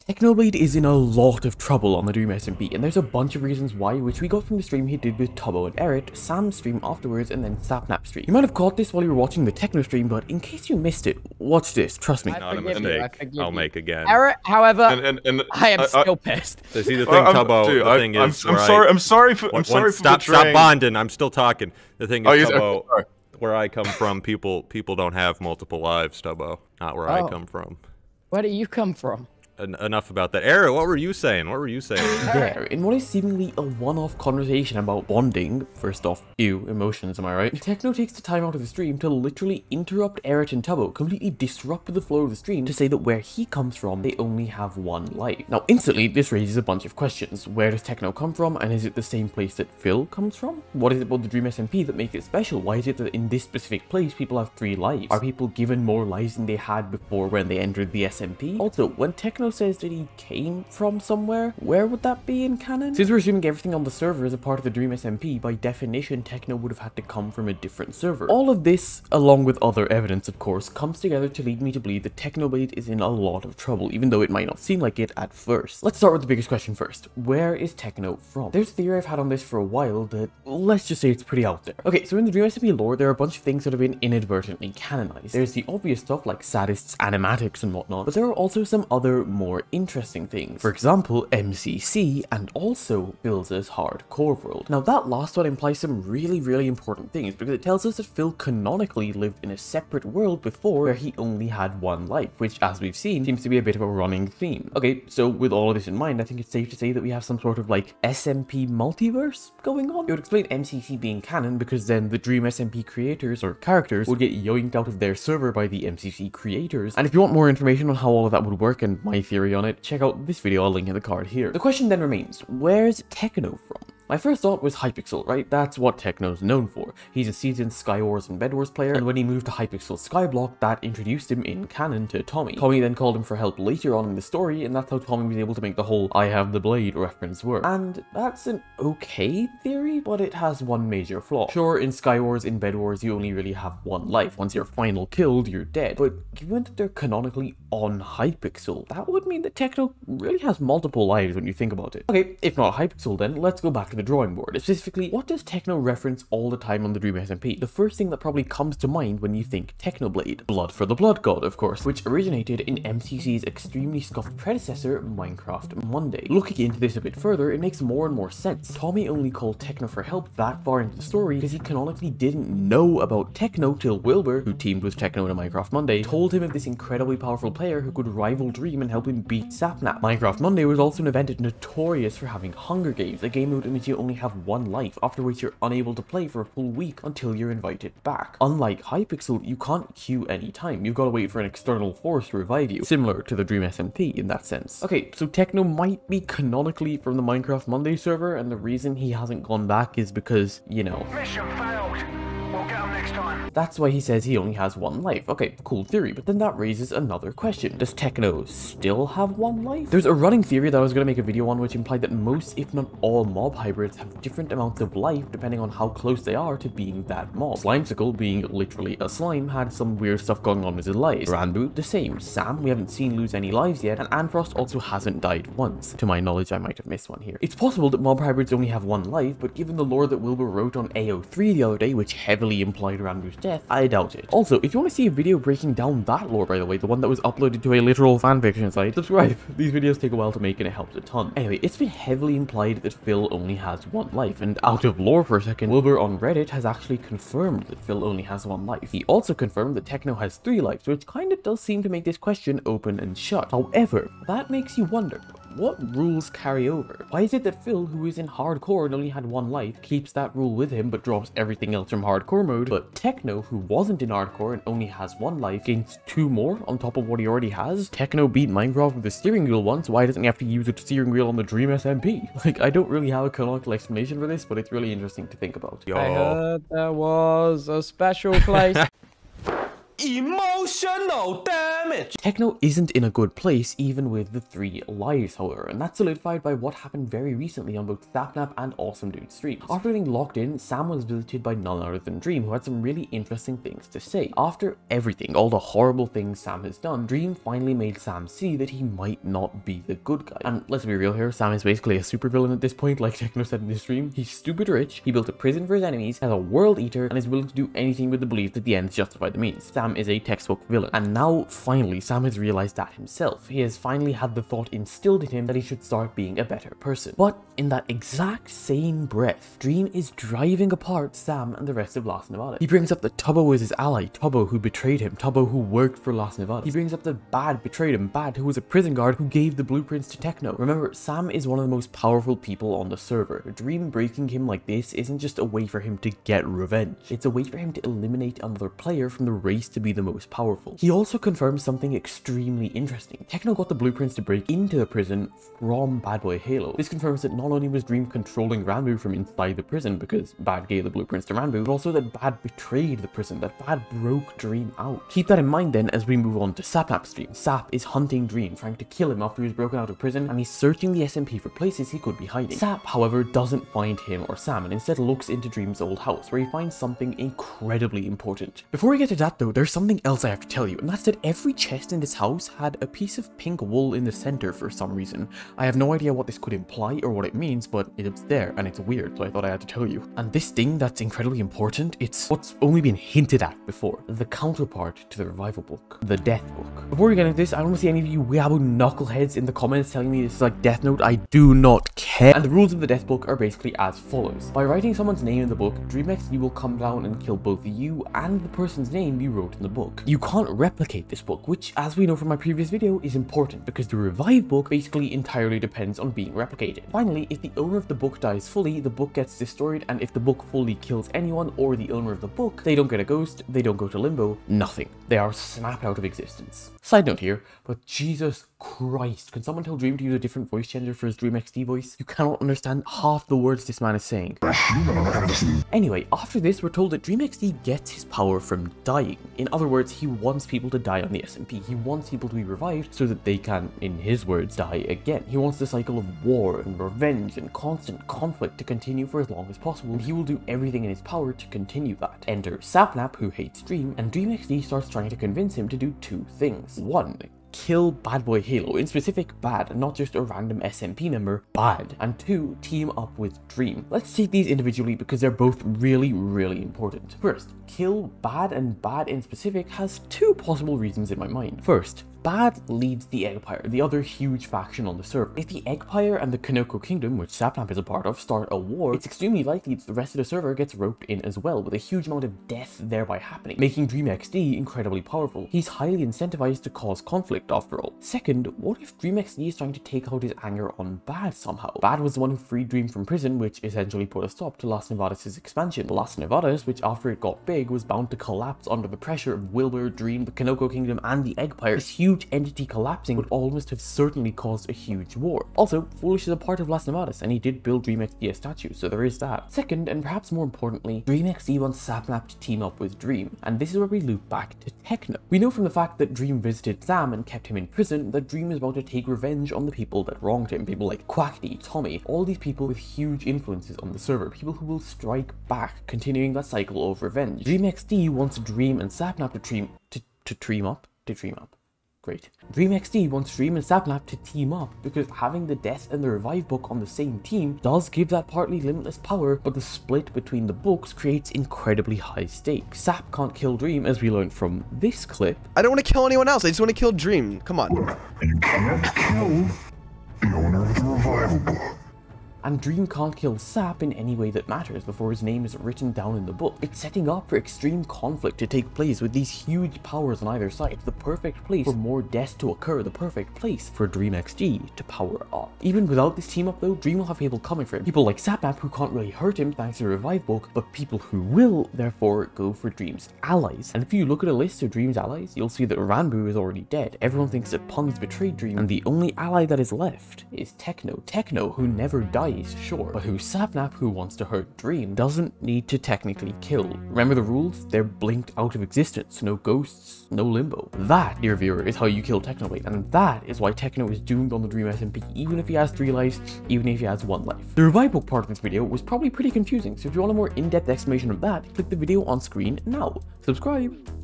Technoblade is in a lot of trouble on the Dream SMP, and there's a bunch of reasons why, which we got from the stream he did with Tubbo and Eret, Sam's stream afterwards, and then Sapnap stream. You might have caught this while you were watching the Techno stream, but in case you missed it, watch this, trust me. Not a mistake. I'll make again. Eret, however, I am still pissed. See, the thing, Tubbo, the thing is, I'm sorry for stop bonding. I'm still talking. The thing is, Tubbo, where I come from, people don't have multiple lives, Tubbo. Not where I come from. Where do you come from? Enough about that. Eret, what were you saying? There, in what is seemingly a one-off conversation about bonding, first off, ew, emotions, am I right? Techno takes the time out of the stream to literally interrupt Eret and Tubbo, completely disrupt the flow of the stream to say that where he comes from, they only have one life. Now, instantly, this raises a bunch of questions. Where does Techno come from, and is it the same place that Phil comes from? What is it about the Dream SMP that makes it special? Why is it that in this specific place, people have 3 lives? Are people given more lives than they had before when they entered the SMP? Also, when Techno says that he came from somewhere, where would that be in canon? Since we're assuming everything on the server is a part of the Dream SMP, by definition Techno would have had to come from a different server. All of this, along with other evidence of course, comes together to lead me to believe that Technoblade is in a lot of trouble, even though it might not seem like it at first. Let's start with the biggest question first. Where is Techno from? There's a theory I've had on this for a while that, let's just say it's pretty out there. Okay, so in the Dream SMP lore, there are a bunch of things that have been inadvertently canonized. There's the obvious stuff like sadists, animatics and whatnot, but there are also some other more interesting things. For example, MCC and also Phil's hardcore world. Now that last one implies some really important things because it tells us that Phil canonically lived in a separate world before where he only had one life, which as we've seen seems to be a bit of a running theme. Okay, so with all of this in mind, I think it's safe to say that we have some sort of like SMP multiverse going on. It would explain MCC being canon because then the Dream SMP creators or characters would get yoinked out of their server by the MCC creators. And if you want more information on how all of that would work and my theory on it, check out this video, I'll link in the card here. The question then remains, where's Techno from? My first thought was Hypixel, right? That's what Techno's known for. He's a seasoned Skywars and Bed Wars player, and when he moved to Hypixel Skyblock, that introduced him in canon to Tommy. Tommy then called him for help later on in the story, and that's how Tommy was able to make the whole I have the blade reference work. And that's an okay theory, but it has one major flaw. Sure, in Skywars and Bed Wars, you only really have one life. Once you're final killed, you're dead. But given that they're canonically on Hypixel, that would mean that Techno really has multiple lives when you think about it. Okay, if not Hypixel then, let's go back to the drawing board. Specifically, what does Techno reference all the time on the Dream SMP? The first thing that probably comes to mind when you think Technoblade. Blood for the Blood God, of course, which originated in MCC's extremely scuffed predecessor, Minecraft Monday. Looking into this a bit further, it makes more and more sense. Tommy only called Techno for help that far into the story because he canonically didn't know about Techno till Wilbur, who teamed with Techno in Minecraft Monday, told him of this incredibly powerful player who could rival Dream and help him beat Sapnap. Minecraft Monday was also an event notorious for having Hunger Games, a game mode in which you only have one life, after which you're unable to play for a full week until you're invited back. Unlike Hypixel, you can't queue any time. You've got to wait for an external force to revive you, similar to the Dream SMP in that sense. Okay, so Techno might be canonically from the Minecraft Monday server, and the reason he hasn't gone back is because, you know, mission failed. We'll get him next time. That's why he says he only has one life. Okay, cool theory, but then that raises another question. Does Techno still have one life? There's a running theory that I was going to make a video on which implied that most, if not all, mob hybrids have different amounts of life depending on how close they are to being that mob. Slimesicle, being literally a slime, had some weird stuff going on with his lives. Ranboo, the same. Sam, we haven't seen lose any lives yet, and Anfrost also hasn't died once. To my knowledge, I might have missed one here. It's possible that mob hybrids only have one life, but given the lore that Wilbur wrote on AO3 the other day, which heavily implied Ranboo's death, I doubt it. Also, if you want to see a video breaking down that lore, by the way, the one that was uploaded to a literal fanfiction site, subscribe. These videos take a while to make and it helps a ton. Anyway, it's been heavily implied that Phil only has one life, and out of lore for a second, Wilbur on Reddit has actually confirmed that Phil only has one life. He also confirmed that Techno has 3 lives, which kinda does seem to make this question open and shut. However, that makes you wonder, what rules carry over? Why is it that Phil, who is in hardcore and only had one life, keeps that rule with him but drops everything else from hardcore mode, but Techno, who wasn't in hardcore and only has one life, gains 2 more on top of what he already has? Techno beat Minecraft with the steering wheel once, why doesn't he have to use a steering wheel on the Dream SMP? Like, I don't really have a canonical explanation for this, but it's really interesting to think about. I heard there was a special place. Emotional damage! Techno isn't in a good place even with the 3 lives, however, and that's solidified by what happened very recently on both Sapnap and Awesamdude streams. After getting locked in, Sam was visited by none other than Dream, who had some really interesting things to say. After everything, all the horrible things Sam has done, Dream finally made Sam see that he might not be the good guy. And let's be real here, Sam is basically a supervillain at this point, like Techno said in this stream. He's stupid rich, he built a prison for his enemies, has a world eater, and is willing to do anything with the belief that the ends justify the means. Sam is a textbook villain. And now, finally, Sam has realized that himself. He has finally had the thought instilled in him that he should start being a better person. But in that exact same breath, Dream is driving apart Sam and the rest of Las Nevadas. He brings up that Tubbo was his ally, Tubbo who betrayed him, Tubbo who worked for Las Nevadas. He brings up that Bad betrayed him, Bad who was a prison guard who gave the blueprints to Techno. Remember, Sam is one of the most powerful people on the server. Dream breaking him like this isn't just a way for him to get revenge. It's a way for him to eliminate another player from the race to be the most powerful. He also confirms something extremely interesting. Techno got the blueprints to break into the prison from Bad Boy Halo. This confirms that not only was Dream controlling Ranboo from inside the prison because Bad gave the blueprints to Ranboo, but also that Bad betrayed the prison, that Bad broke Dream out. Keep that in mind then as we move on to Sapnap's stream. Sap is hunting Dream, trying to kill him after he's broken out of prison, and he's searching the SMP for places he could be hiding. Sap, however, doesn't find him or Sam, and instead looks into Dream's old house, where he finds something incredibly important. Before we get to that though, there's something else I have to tell you, and that's that every chest in this house had a piece of pink wool in the center for some reason. I have no idea what this could imply or what it means, but it's there and it's weird, so I thought I had to tell you. And this thing that's incredibly important, it's what's only been hinted at before. The counterpart to the revival book, the death book. Before we get into this, I don't want to see any of you weeaboo knuckleheads in the comments telling me this is like Death Note. I do not care. And the rules of the death book are basically as follows. By writing someone's name in the book, Dream XD will come down and kill both you and the person's name you wrote in the book. You can't replicate this book, which, as we know from my previous video, is important because the revive book basically entirely depends on being replicated. Finally, if the owner of the book dies fully, the book gets destroyed, and if the book fully kills anyone or the owner of the book, they don't get a ghost, they don't go to limbo, nothing. They are snapped out of existence. Side note here, but Jesus Christ, can someone tell Dream to use a different voice changer for his Dream XD voice? You cannot understand half the words this man is saying. Anyway, after this, we're told that Dream XD gets his power from dying. In other words, he wants people to die on the SMP. He wants people to be revived so that they can, in his words, die again. He wants the cycle of war and revenge and constant conflict to continue for as long as possible, and he will do everything in his power to continue that. Enter Sapnap, who hates Dream, and Dream XD starts trying to convince him to do 2 things. 1. Kill Bad Boy Halo, in specific Bad, not just a random SMP member, Bad. And 2, team up with Dream. Let's take these individually because they're both really important. First, kill Bad, and Bad in specific has 2 possible reasons in my mind. First, Bad leads the Eggpire, the other huge faction on the server. If the Eggpire and the Kanoko Kingdom, which Sapnap is a part of, start a war, it's extremely likely that the rest of the server gets roped in as well, with a huge amount of death thereby happening, making Dream XD incredibly powerful. He's highly incentivized to cause conflict after all. Second, what if Dream XD is trying to take out his anger on Bad somehow? Bad was the one who freed Dream from prison, which essentially put a stop to Las Nevadas' expansion. Las Nevadas, which after it got big, was bound to collapse under the pressure of Wilbur, Dream, the Kanoko Kingdom, and the Eggpire. This huge entity collapsing would almost have certainly caused a huge war. Also, Foolish is a part of Las Nevadas, and he did build Dream XD a statue, so there is that. Second, and perhaps more importantly, Dream XD wants Sapnap to team up with Dream, and this is where we loop back to Techno. We know from the fact that Dream visited Sam and kept him in prison that Dream is about to take revenge on the people that wronged him, people like Quackity, Tommy, all these people with huge influences on the server, people who will strike back, continuing that cycle of revenge. Dream XD wants Dream and Sapnap to team up. Great. Dream XD wants Dream and Sapnap to team up because having the Death and the Revive book on the same team does give that partly limitless power, but the split between the books creates incredibly high stakes. Sap can't kill Dream, as we learned from this clip. I don't want to kill anyone else, I just want to kill Dream. Come on. You can't kill the owner of the Revival book. And Dream can't kill Sap in any way that matters before his name is written down in the book. It's setting up for extreme conflict to take place with these huge powers on either side. The perfect place for more death to occur, the perfect place for Dream XD to power up. Even without this team up though, Dream will have people coming for him. People like Sapnap who can't really hurt him thanks to the Revive book, but people who will therefore go for Dream's allies. And if you look at a list of Dream's allies, you'll see that Ranboo is already dead. Everyone thinks that Punz betrayed Dream, and the only ally that is left is Techno, who never died dies, sure, but who Sapnap, who wants to hurt Dream, doesn't need to technically kill. Remember the rules? They're blinked out of existence, no ghosts, no limbo. That, dear viewer, is how you kill Technoblade, and that is why Techno is doomed on the Dream SMP, even if he has 3 lives, even if he has 1 life. The revive book part of this video was probably pretty confusing, so if you want a more in-depth explanation of that, click the video on screen now. Subscribe!